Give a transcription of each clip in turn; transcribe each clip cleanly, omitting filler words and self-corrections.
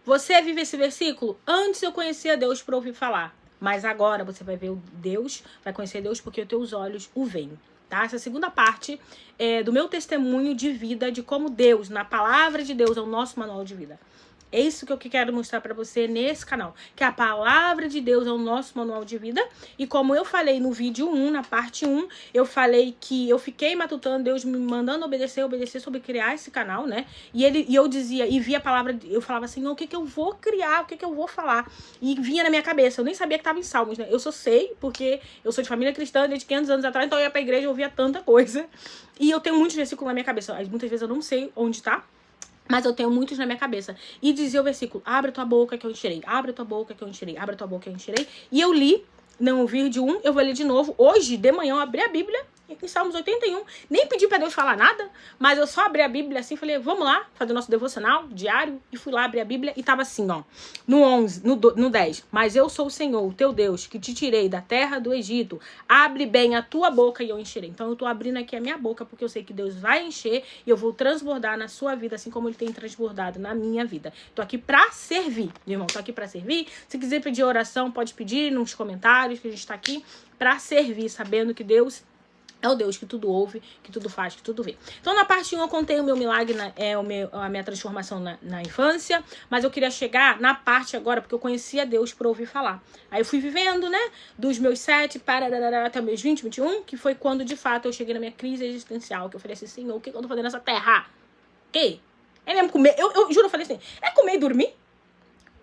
Você vive esse versículo? Antes eu conhecia Deus para ouvir falar. Mas agora você vai ver Deus, vai conhecer Deus porque os teus olhos o veem. Tá? Essa segunda parte é do meu testemunho de vida, de como Deus, na palavra de Deus, é o nosso manual de vida. É isso que eu quero mostrar pra você nesse canal. Que a palavra de Deus é o nosso manual de vida. E como eu falei no vídeo 1, na parte 1, eu falei que eu fiquei matutando, Deus me mandando obedecer sobre criar esse canal, né? E eu dizia, e via a palavra, eu falava assim, o que que eu vou criar, o que que eu vou falar? E vinha na minha cabeça, eu nem sabia que tava em Salmos, né? Eu só sei, porque eu sou de família cristã desde 500 anos atrás, então eu ia pra igreja e ouvia tanta coisa. E eu tenho muitos versículos na minha cabeça. Muitas vezes eu não sei onde tá, mas eu tenho muitos na minha cabeça. E dizia o versículo, abre a tua boca que eu encherei. Abre a tua boca que eu encherei. Abre a tua boca que eu encherei. E eu li, não ouvi de um, eu vou ler de novo. Hoje, de manhã, eu abri a Bíblia, em Salmos 81. Nem pedi pra Deus falar nada, mas eu só abri a Bíblia assim, falei, vamos lá, fazer o nosso devocional diário. E fui lá abrir a Bíblia e tava assim, ó, no 11, no 10. Mas eu sou o Senhor, o teu Deus, que te tirei da terra do Egito. Abre bem a tua boca e eu encherei. Então eu tô abrindo aqui a minha boca, porque eu sei que Deus vai encher e eu vou transbordar na sua vida, assim como Ele tem transbordado na minha vida. Tô aqui pra servir, meu irmão, tô aqui pra servir. Se quiser pedir oração, pode pedir nos comentários, que a gente tá aqui pra servir, sabendo que Deus é o Deus que tudo ouve, que tudo faz, que tudo vê. Então, na parte 1, eu contei o meu milagre, a minha transformação na infância. Mas eu queria chegar na parte agora, porque eu conhecia Deus por ouvir falar. Aí eu fui vivendo, né? Dos meus 7 até meus 20, 21, que foi quando, de fato, eu cheguei na minha crise existencial. Que eu falei assim, Senhor, o que eu tô fazendo nessa terra? Que? É mesmo comer? Eu juro, eu falei assim, é comer e dormir?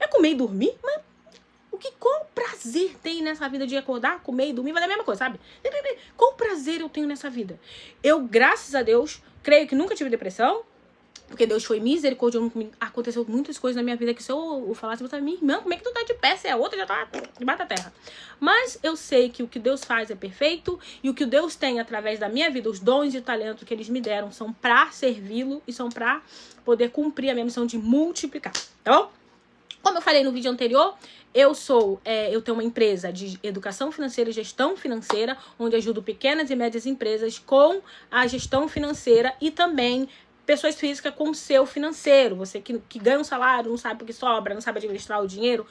É comer e dormir? Mas qual prazer tem nessa vida de acordar, comer e dormir? Mas é a mesma coisa, sabe? Qual prazer eu tenho nessa vida? Eu, graças a Deus, creio que nunca tive depressão, porque Deus foi misericordioso comigo. Aconteceu muitas coisas na minha vida que se eu falasse, você minha irmã, como é que tu tá de pé? Se a outra já tá debaixo da terra. Mas eu sei que o que Deus faz é perfeito e o que Deus tem através da minha vida, os dons e talentos que eles me deram, são pra servi-lo e são pra poder cumprir a minha missão de multiplicar, tá bom? Como eu falei no vídeo anterior, eu tenho uma empresa de educação financeira e gestão financeira, onde ajudo pequenas e médias empresas com a gestão financeira e também pessoas físicas com o seu financeiro. Você que ganha um salário, não sabe porque sobra, não sabe administrar o dinheiro.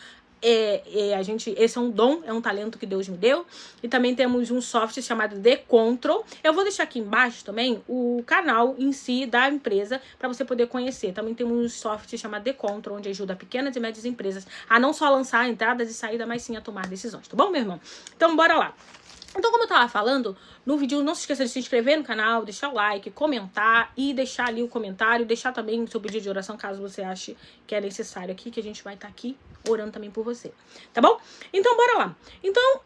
Esse é um dom, é um talento que Deus me deu. E também temos um software chamado The Control. Eu vou deixar aqui embaixo também o canal em si da empresa para você poder conhecer. Também temos um software chamado The Control, onde ajuda pequenas e médias empresas a não só lançar entradas e saídas, mas sim a tomar decisões, tá bom, meu irmão? Então bora lá. Então, como eu tava falando, no vídeo não se esqueça de se inscrever no canal, deixar o like, comentar e deixar ali o comentário, deixar também o seu pedido de oração, caso você ache que é necessário aqui, que a gente vai estar aqui orando também por você, tá bom? Então, bora lá. Então,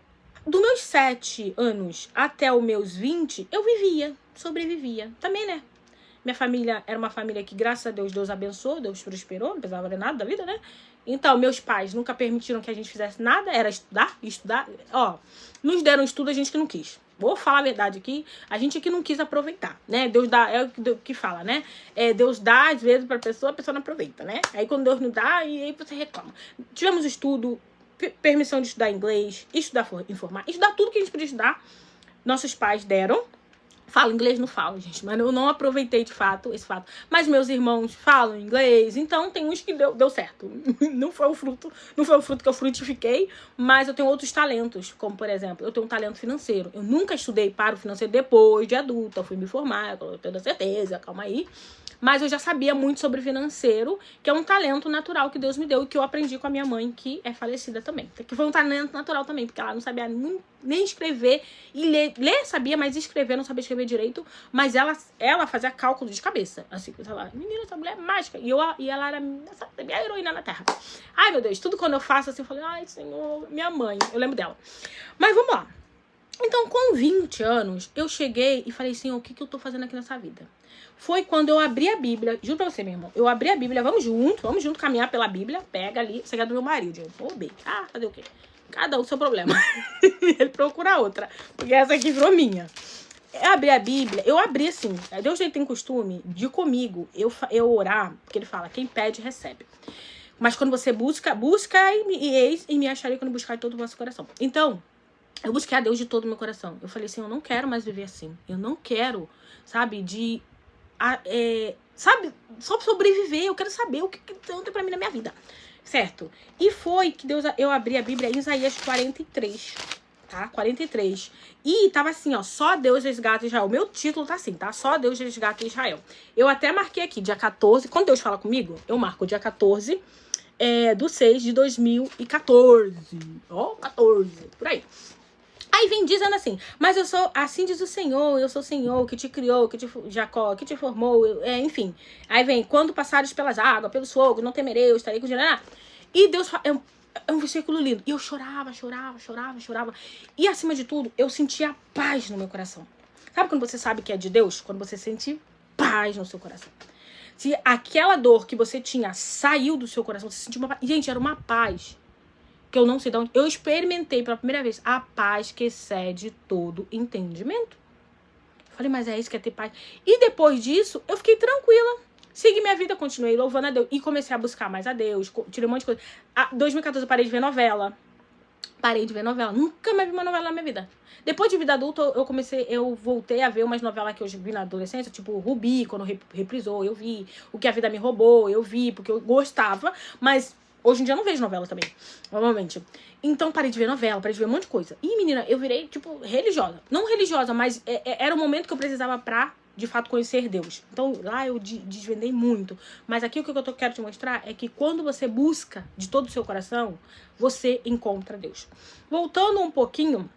dos meus 7 anos até os meus 20, eu sobrevivia. Também, né? Minha família era uma família que, graças a Deus, Deus abençoou, Deus prosperou, não precisava de nada da vida, né? Então, meus pais nunca permitiram que a gente fizesse nada, era estudar. Ó, nos deram estudo a gente que não quis. Vou falar a verdade aqui, a gente aqui não quis aproveitar, né? Deus dá, é o que fala, né? Deus dá, às vezes, pra pessoa, a pessoa não aproveita, né? Aí quando Deus não dá, e aí você reclama. Tivemos estudo, permissão de estudar inglês, estudar tudo que a gente podia estudar, nossos pais deram. Falo inglês? Não falo, gente, mas eu não aproveitei de fato esse fato. Mas meus irmãos falam inglês, então tem uns que deu certo. Não foi o fruto que eu frutifiquei, mas eu tenho outros talentos, como por exemplo, eu tenho um talento financeiro. Eu nunca estudei para o financeiro depois de adulta, eu fui me formar, com toda certeza, calma aí. Mas eu já sabia muito sobre financeiro, que é um talento natural que Deus me deu e que eu aprendi com a minha mãe, que é falecida também. Que foi um talento natural também, porque ela não sabia nem escrever e ler sabia, mas escrever não sabia escrever direito. Mas ela fazia cálculo de cabeça. Assim, ela, menina, essa mulher é mágica. E ela era minha heroína na Terra. Ai, meu Deus, tudo quando eu faço assim, eu falei, ai, Senhor, minha mãe. Eu lembro dela. Mas vamos lá. Então, com 20 anos, eu cheguei e falei, Senhor, o que eu tô fazendo aqui nessa vida? Foi quando eu abri a Bíblia, juro pra você, meu irmão, eu abri a Bíblia, vamos junto caminhar pela Bíblia, pega ali, você é do meu marido, eu vou bem, fazer o quê? Cada um o seu problema. Ele procura outra, porque essa aqui virou minha. Eu abri a Bíblia, eu abri assim, Deus tem costume de comigo, eu orar, porque ele fala, quem pede, recebe. Mas quando você busca e me acharei quando buscar de todo o vosso coração. Então, eu busquei a Deus de todo o meu coração. Eu falei assim, eu não quero mais viver assim. Eu não quero, sabe, sabe? Só sobreviver, eu quero saber o que tem pra mim na minha vida. Certo? E foi que eu abri a Bíblia em Isaías 43, tá? 43. E tava assim, ó, só Deus resgata Israel. O meu título tá assim, tá? Só Deus resgata Israel. Eu até marquei aqui, dia 14. Quando Deus fala comigo, eu marco dia 14 do 6 de 2014. Ó, 14, por aí. Aí vem dizendo assim, mas eu sou, assim diz o Senhor, eu sou o Senhor que te criou, Jacó, que te formou, enfim. Aí vem, quando passares pelas águas, pelos fogos, não temerei, eu estarei com o E Deus fala, é um versículo lindo. E eu chorava. E acima de tudo, eu sentia paz no meu coração. Sabe quando você sabe que é de Deus? Quando você sente paz no seu coração. Se aquela dor que você tinha saiu do seu coração, você sentiu uma paz. Gente, era uma paz que eu não sei de onde. Eu experimentei pela primeira vez a paz que excede todo entendimento. Falei, mas é isso que é ter paz. E depois disso, eu fiquei tranquila. Segui minha vida, continuei louvando a Deus. E comecei a buscar mais a Deus. Tirei um monte de coisa. Em 2014 eu parei de ver novela. Nunca mais vi uma novela na minha vida. Depois de vida adulta, eu voltei a ver umas novelas que eu vi na adolescência, tipo Rubi, quando reprisou, eu vi. O Que a Vida Me Roubou, eu vi, porque eu gostava. Mas hoje em dia eu não vejo novela também, normalmente. Então parei de ver novela, parei de ver um monte de coisa. E, menina, eu virei, tipo, religiosa. Não religiosa, mas era o momento que eu precisava pra, de fato, conhecer Deus. Então, lá eu desvendei muito. Mas aqui o que eu quero te mostrar é que quando você busca de todo o seu coração, você encontra Deus. Voltando um pouquinho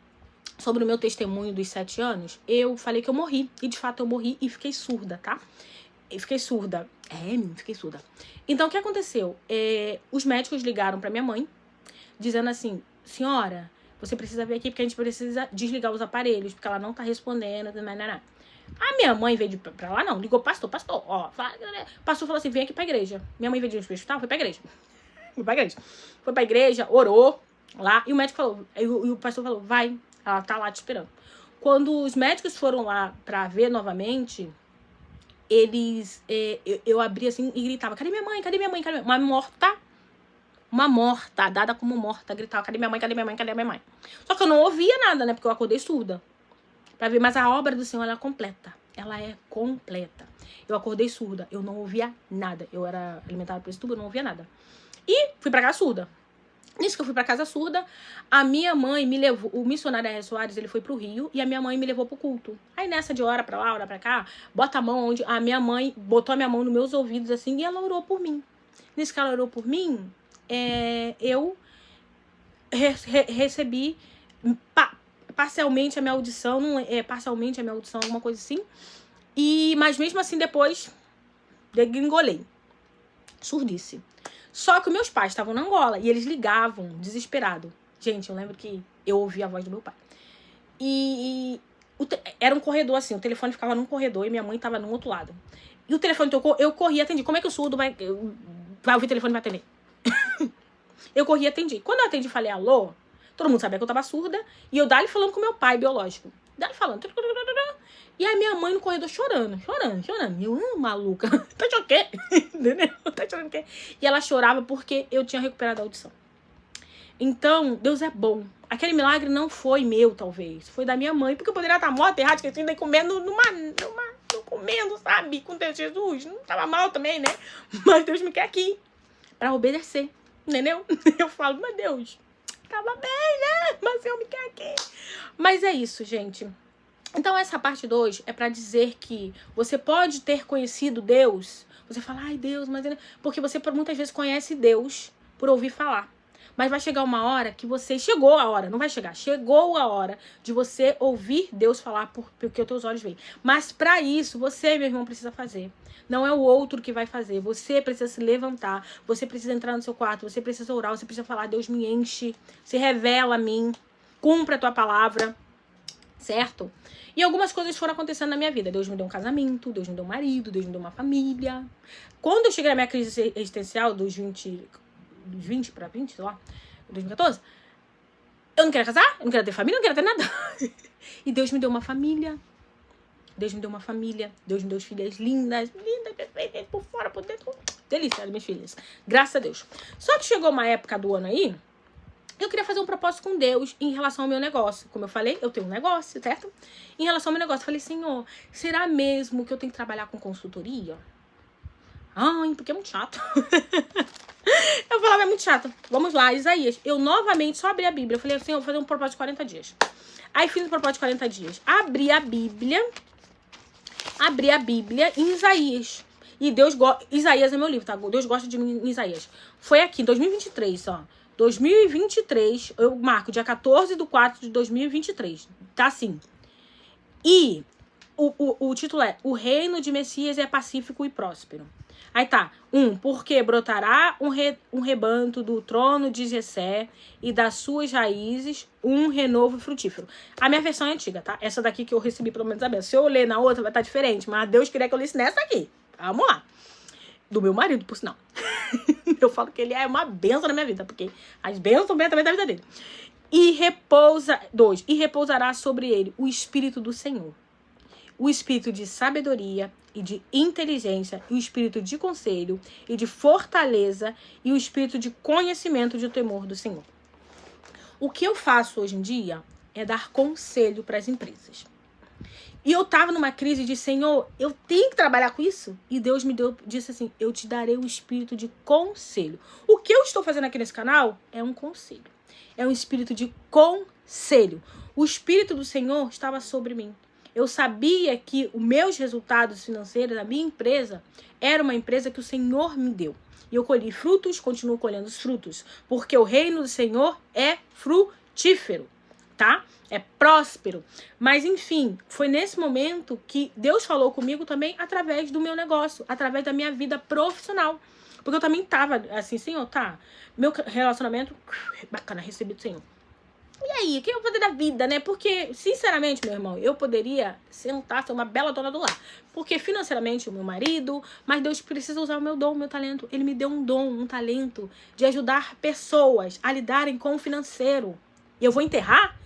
sobre o meu testemunho dos 7 anos, eu falei que eu morri. E, de fato, eu morri e fiquei surda, tá? Fiquei surda. Fiquei surda. Então, o que aconteceu? Os médicos ligaram pra minha mãe, dizendo assim, senhora, você precisa vir aqui porque a gente precisa desligar os aparelhos, porque ela não tá respondendo. A minha mãe veio pra lá, não, ligou, pastor, ó, pastor falou assim, vem aqui pra igreja. Minha mãe veio de hospital, foi pra igreja. Foi pra igreja, orou lá, e o médico falou, e o pastor falou, vai, ela tá lá te esperando. Quando os médicos foram lá pra ver novamente, eu abri assim e gritava, cadê minha mãe? Uma morta, dada como morta, gritava, cadê minha mãe? Só que eu não ouvia nada, né, porque eu acordei surda. Pra ver, mas a obra do Senhor, ela é completa. Ela é completa. Eu acordei surda, eu não ouvia nada. Eu era alimentada por esse tubo, eu não ouvia nada. E fui pra casa surda. Nisso que eu fui pra casa surda, a minha mãe me levou, o missionário R. Soares, ele foi pro Rio, e a minha mãe me levou pro culto. Aí nessa de hora pra lá, hora pra cá, bota a mão onde a minha mãe botou a minha mão nos meus ouvidos assim, e ela orou por mim. Nisso que ela orou por mim, eu recebi parcialmente a minha audição, alguma coisa assim. Mas mesmo assim depois degringolei. Surdice. Só que meus pais estavam na Angola e eles ligavam, desesperado. Gente, eu lembro que eu ouvi a voz do meu pai. Era um corredor assim, o telefone ficava num corredor e minha mãe tava no outro lado. E o telefone tocou, eu corri e atendi. Como é que o surdo vai ouvir o telefone e vai atender? Eu corri e atendi. Quando eu atendi, falei alô, todo mundo sabia que eu tava surda. E eu dali falando com meu pai biológico. Dali falando. E a minha mãe no corredor chorando. E eu, maluca, tá achando o quê? Entendeu? Tá achando o quê? E ela chorava porque eu tinha recuperado a audição. Então, Deus é bom. Aquele milagre não foi meu, talvez. Foi da minha mãe. Porque eu poderia estar morta, errada, esquecida e comendo comendo, sabe? Com Deus, Jesus. Não tava mal também, né? Mas Deus me quer aqui. Pra obedecer. Entendeu? Eu falo, meu Deus, tava bem, né? Mas eu me quer aqui. Mas é isso, gente. Então essa parte 2 é pra dizer que você pode ter conhecido Deus. Você fala, ai Deus, mas... Porque você muitas vezes conhece Deus por ouvir falar. Mas vai chegar uma hora que você... Chegou a hora, não vai chegar. Chegou a hora de você ouvir Deus falar porque os teus olhos veem. Mas pra isso, você, meu irmão, precisa fazer. Não é o outro que vai fazer. Você precisa se levantar. Você precisa entrar no seu quarto. Você precisa orar. Você precisa falar, Deus me enche. Se revela a mim. Cumpra a tua palavra. Certo? E algumas coisas foram acontecendo na minha vida. Deus me deu um casamento. Deus me deu um marido. Deus me deu uma família. Quando eu cheguei na minha crise existencial dos 20 pra 20, sei lá, 2014, eu não queria casar, eu não queria ter família, eu não queria ter nada. E Deus me deu uma família. Deus me deu filhas lindas, perfeitas, por fora, por dentro. Delícia, minhas filhas. Graças a Deus. Só que chegou uma época do ano aí, eu queria fazer um propósito com Deus em relação ao meu negócio. Como eu falei, eu tenho um negócio, certo? Em relação ao meu negócio, eu falei, Senhor, será mesmo que eu tenho que trabalhar com consultoria? Ai, porque é muito chato. Eu falava, é muito chato. Vamos lá, Isaías. Eu novamente só abri a Bíblia. Eu falei assim, eu vou fazer um propósito de 40 dias. Aí fiz o propósito de 40 dias. Abri a Bíblia em Isaías. E Deus gosta... Isaías é meu livro, tá? Deus gosta de mim em Isaías. Foi aqui, em 2023, ó. 2023, eu marco dia 14/4/2023. Tá assim. E o título é: O reino de Messias é pacífico e próspero. Aí tá. Porque brotará um rebanto do trono de Jessé e das suas raízes um renovo frutífero. A minha versão é antiga, tá? Essa daqui que eu recebi pelo menos a benção. Se eu ler na outra vai estar diferente, mas Deus queria que eu lesse nessa aqui. Vamos lá. Do meu marido, por sinal. Eu falo que ele é uma benção na minha vida, porque as bênçãos vêm também da vida dele. E repousará sobre ele o Espírito do Senhor. O espírito de sabedoria e de inteligência, e o espírito de conselho e de fortaleza, e o espírito de conhecimento de temor do Senhor. O que eu faço hoje em dia é dar conselho para as empresas. E eu tava numa crise de, Senhor, eu tenho que trabalhar com isso? E Deus disse assim, eu te darei o espírito de conselho. O que eu estou fazendo aqui nesse canal é um conselho. É um espírito de conselho. O espírito do Senhor estava sobre mim. Eu sabia que os meus resultados financeiros, a minha empresa, era uma empresa que o Senhor me deu. E eu colhi frutos, continuo colhendo os frutos. Porque o reino do Senhor é frutífero, tá? É próspero. Mas, enfim, foi nesse momento que Deus falou comigo também através do meu negócio, através da minha vida profissional. Porque eu também tava assim, Senhor, tá? Meu relacionamento, bacana, recebi do Senhor. E aí, o que eu vou fazer da vida, né? Porque, sinceramente, meu irmão, eu poderia sentar, ser uma bela dona do lar. Porque, financeiramente, o meu marido... Mas Deus precisa usar o meu dom, o meu talento. Ele me deu um dom, um talento de ajudar pessoas a lidarem com o financeiro. E eu vou enterrar?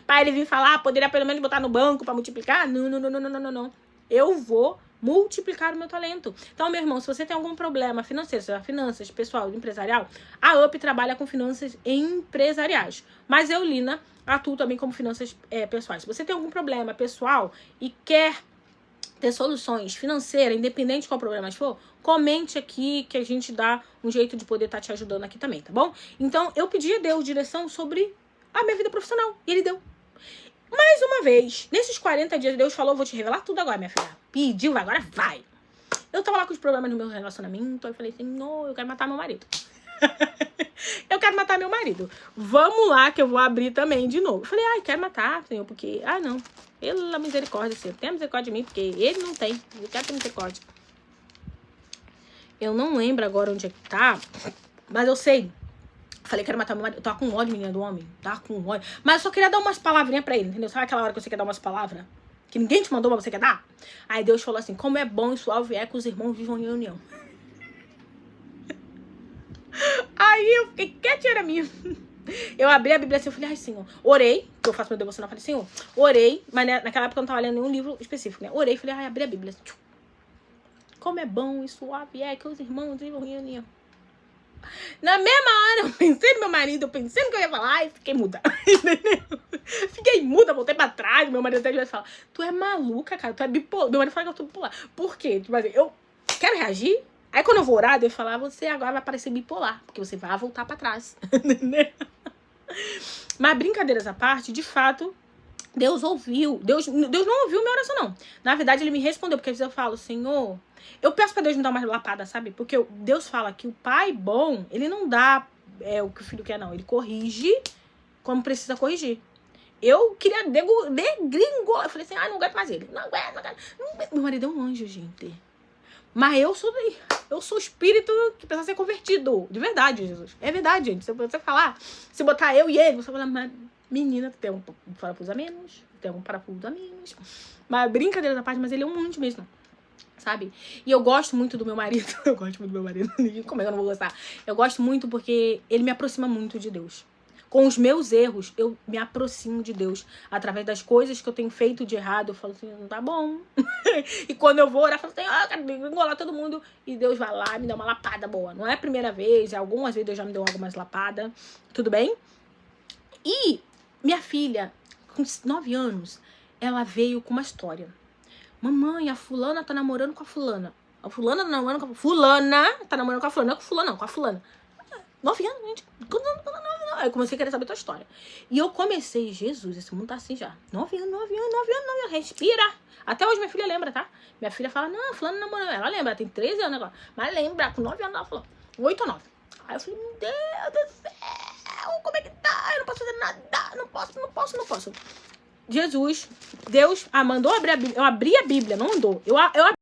Para ele vir falar, poderia pelo menos botar no banco para multiplicar? Não. Eu vou multiplicar o meu talento. Então, meu irmão, se você tem algum problema financeiro, seja finanças, pessoal, empresarial, a UP trabalha com finanças empresariais. Mas eu, Lina, atuo também como finanças pessoais. Se você tem algum problema pessoal e quer ter soluções financeiras, independente de qual problema for, comente aqui que a gente dá um jeito de poder estar te ajudando aqui também, tá bom? Então, eu pedi a Deus direção sobre a minha vida profissional. E ele deu. Mais uma vez, nesses 40 dias, Deus falou, vou te revelar tudo agora, minha filha. Pediu, agora vai. Eu tava lá com os problemas no meu relacionamento, aí eu falei assim, não, eu quero matar meu marido. Eu quero matar meu marido. Vamos lá que eu vou abrir também de novo. Eu falei, ai, quero matar, Senhor, porque... Ah, não. Pela misericórdia, Senhor. Tenha misericórdia de mim, porque ele não tem. Eu quero ter misericórdia. Eu não lembro agora onde é que tá, mas eu sei. Falei, quero matar meu marido. Eu tava com ódio, menina, do homem. Tava com ódio. Mas eu só queria dar umas palavrinhas pra ele, entendeu? Sabe aquela hora que você quer dar umas palavras? Que ninguém te mandou, mas você quer dar? Aí Deus falou assim, como é bom e suave é que os irmãos vivam em união. Aí eu fiquei quietinha na minha. Eu abri a Bíblia assim, eu falei, ai, Senhor. Orei, que eu faço meu devocional. Eu falei, Senhor, orei. Mas naquela época eu não tava lendo nenhum livro específico, né? Orei, falei, ai, abri a Bíblia. Como é bom e suave é que os irmãos vivam em união. Na mesma hora, eu pensei no meu marido, eu pensei no que eu ia falar e fiquei muda. Fiquei muda, voltei pra trás. Meu marido até vai falar, tu é maluca, cara, tu é bipolar. Meu marido fala que eu tô bipolar. Por quê? Tipo assim, eu quero reagir. Aí quando eu vou orar, Deus fala, você agora vai parecer bipolar, porque você vai voltar pra trás. Mas brincadeiras à parte, de fato, Deus ouviu. Deus não ouviu minha oração, não. Na verdade, ele me respondeu, porque às vezes eu falo, Senhor... Eu peço pra Deus me dar uma lapada, sabe? Porque Deus fala que o pai bom, ele não dá o que o filho quer, não. Ele corrige como precisa corrigir. Eu queria degringolar. Eu falei assim, não aguento mais ele. Não aguento. Meu marido é um anjo, gente. Mas eu sou espírito que precisa ser convertido. De verdade, Jesus. É verdade, gente. Se você falar, se botar eu e ele, você vai falar, menina, tem um parafuso a menos, tem um parafuso a menos. Mas brincadeira da parte, mas ele é um anjo mesmo. Sabe? E eu gosto muito do meu marido. Eu gosto muito do meu marido. Como é que eu não vou gostar? Eu gosto muito porque ele me aproxima muito de Deus. Com os meus erros, eu me aproximo de Deus. Através das coisas que eu tenho feito de errado, eu falo assim, não tá bom. E quando eu vou orar, eu falo assim, eu quero engolar todo mundo. E Deus vai lá e me dá uma lapada boa. Não é a primeira vez, algumas vezes Deus já me deu algumas lapadas. Tudo bem? E minha filha, com 9 anos, ela veio com uma história. Mamãe, a fulana tá namorando com a fulana. A fulana tá namorando com a fulana. Tá namorando com a fulana. Não é com fulana, não. Com a fulana. 9 anos, gente. Aí eu comecei a querer saber a tua história. E eu comecei, Jesus, esse mundo tá assim já. 9 anos. Respira. Até hoje minha filha lembra, tá? Minha filha fala, não, fulana namorando. Ela lembra, ela tem 13 anos agora. Mas lembra, com 9 anos ela falou. 8 ou 9. Aí eu falei, meu Deus do céu, como é que tá? Eu não posso fazer nada. Não posso. Jesus, Deus mandou abrir a Bíblia. Eu abri a Bíblia, não andou. Eu